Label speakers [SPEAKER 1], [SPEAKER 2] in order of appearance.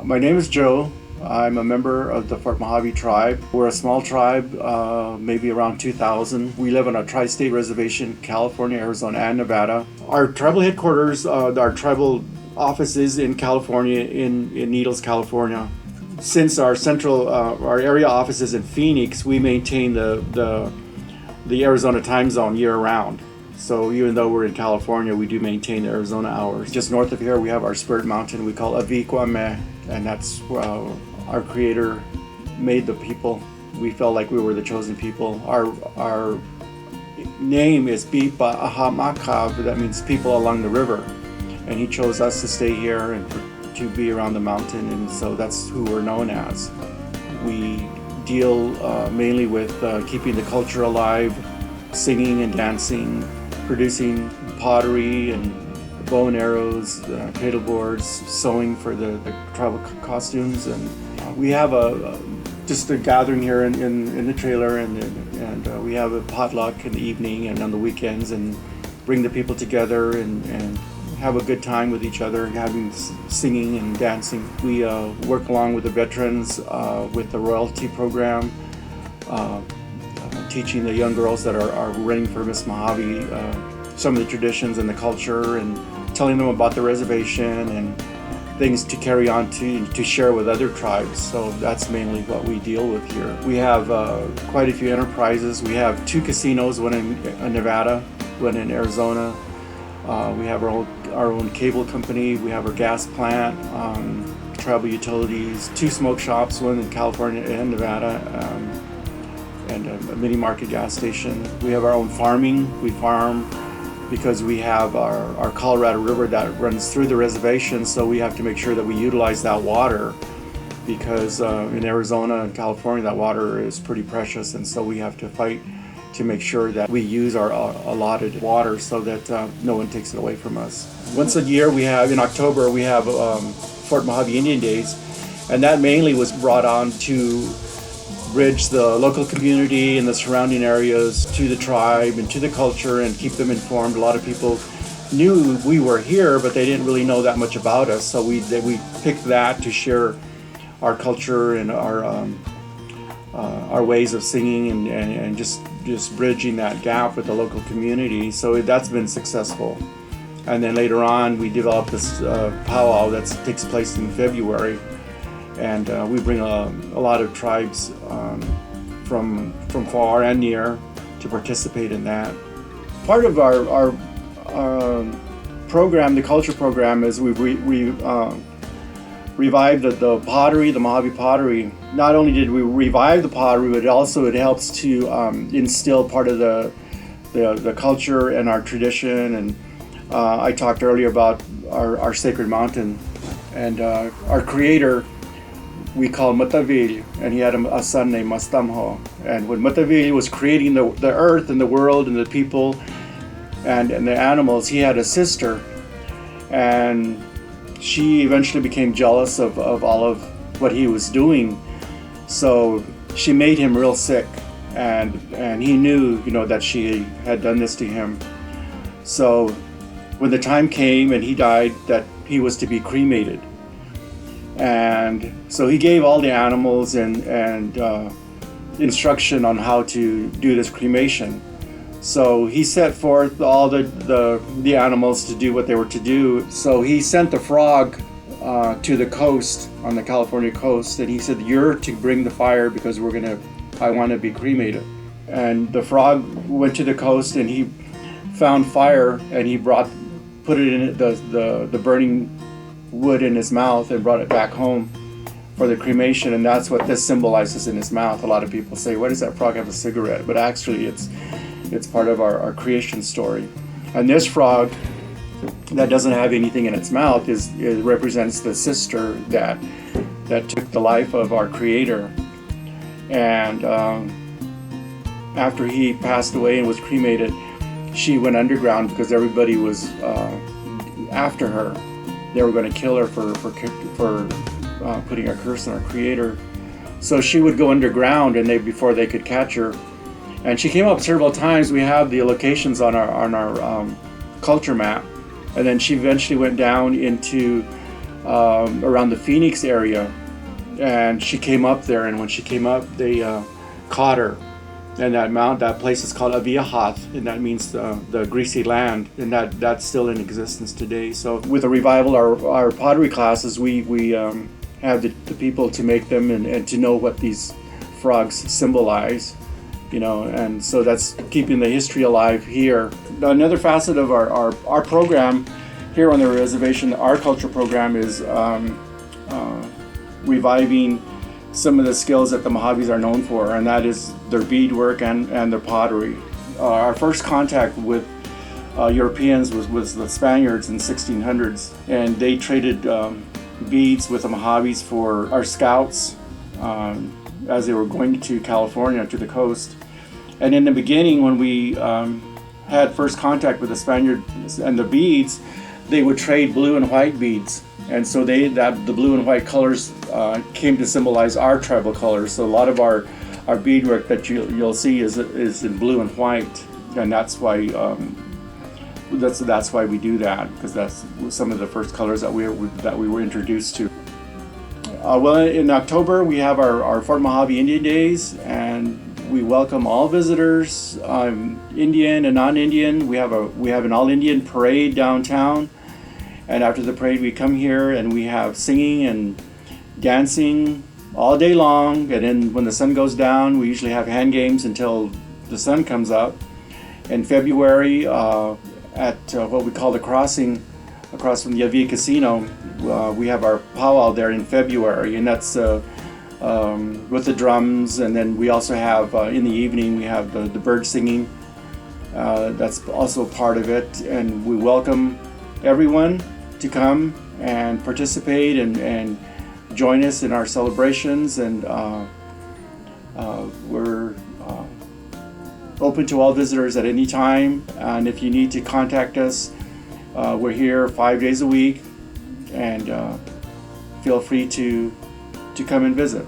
[SPEAKER 1] My name is Joe. I'm a member of the Fort Mojave tribe. We're a small tribe, maybe around 2,000. We live on a tri-state reservation, California, Arizona, and Nevada. Our tribal headquarters, our tribal office is in California, in Needles, California. Since our our area office is in Phoenix, we maintain the Arizona time zone year-round. So even though we're in California, we do maintain the Arizona hours. Just north of here, we have our spirit mountain we call Avikwame, and that's our Creator made the people. We felt like we were the chosen people. Our name is Bipa Ahamakav, that means people along the river. And He chose us to stay here and to be around the mountain, and so that's who we're known as. We deal mainly with keeping the culture alive, singing and dancing, producing pottery and bow and arrows, cradle boards, sewing for the tribal costumes, and we have just a gathering here in the trailer, and we have a potluck in the evening and on the weekends, and bring the people together and have a good time with each other, having singing and dancing. We work along with the veterans with the royalty program, teaching the young girls that are running for Miss Mojave some of the traditions and the culture, and telling them about the reservation and things to carry on to share with other tribes. So that's mainly what we deal with here. We have quite a few enterprises. We have 2 casinos, one in Nevada, one in Arizona. We have our own cable company. We have our gas plant, tribal utilities, 2 smoke shops, one in California and Nevada, and a mini market gas station. We have our own farming. We farm because we have our Colorado River that runs through the reservation, so we have to make sure that we utilize that water, because in Arizona and California that water is pretty precious, and so we have to fight to make sure that we use our allotted water so that no one takes it away from us. Once a year in October we have Fort Mojave Indian Days, and that mainly was brought on to bridge the local community and the surrounding areas to the tribe and to the culture and keep them informed. A lot of people knew we were here, but they didn't really know that much about us, so we picked that to share our culture and our ways of singing and just bridging that gap with the local community. So that's been successful. And then later on we developed this powwow that takes place in February, and we bring a lot of tribes from far and near to participate in that. Part of our program, the culture program, is we revived the pottery, the Mojave pottery. Not only did we revive the pottery, but it helps to instill part of the culture and our tradition. And I talked earlier about our sacred mountain, and our Creator we call Matavil, and he had a son named Mastamho. And when Matavil was creating the earth and the world and the people and the animals, he had a sister, and she eventually became jealous of all of what he was doing. So she made him real sick, and he knew, that she had done this to him. So when the time came and he died, that he was to be cremated. And so he gave all the animals and instruction on how to do this cremation. So he set forth all the animals to do what they were to do. So he sent the frog to the coast, on the California coast, and he said, "You're to bring the fire because I want to be cremated." And the frog went to the coast and he found fire, and he put it in the burning wood in his mouth and brought it back home for the cremation. And that's what this symbolizes in his mouth. A lot of people say, "Why does that frog have a cigarette?" But actually it's part of our creation story. And this frog that doesn't have anything in its mouth it represents the sister that took the life of our Creator. And after he passed away and was cremated, she went underground because everybody was after her. They were going to kill her for putting a curse on our Creator. So she would go underground, and before they could catch her. And she came up several times. We have the locations on our culture map. And then she eventually went down into around the Phoenix area, and she came up there. And when she came up, they caught her. And that place is called Aviahath, and that means the greasy land, and that's still in existence today. So with the revival, our pottery classes, we have the people to make them and to know what these frogs symbolize, and so that's keeping the history alive here. Another facet of our program here on the reservation, our culture program, is reviving some of the skills that the Mojaves are known for, and that is their beadwork and their pottery. Our first contact with Europeans was the Spaniards in 1600s, and they traded beads with the Mojaves for our scouts as they were going to California, to the coast. And in the beginning, when we had first contact with the Spaniards and the beads, they would trade blue and white beads. And so the blue and white colors came to symbolize our tribal colors. So a lot of our beadwork that you'll see is in blue and white, and that's why that's why we do that, because that's some of the first colors that we were introduced to. Well, in October we have our Fort Mojave Indian Days, and we welcome all visitors, Indian and non-Indian. We have an all-Indian parade downtown. And after the parade, we come here and we have singing and dancing all day long. And then when the sun goes down, we usually have hand games until the sun comes up. In February, at what we call the crossing, across from the Avia Casino, we have our powwow there in February, and that's with the drums. And then we also have in the evening we have the bird singing. That's also part of it, and we welcome everyone to come and participate and join us in our celebrations, and we're open to all visitors at any time. And if you need to contact us, we're here 5 days a week, and feel free to come and visit.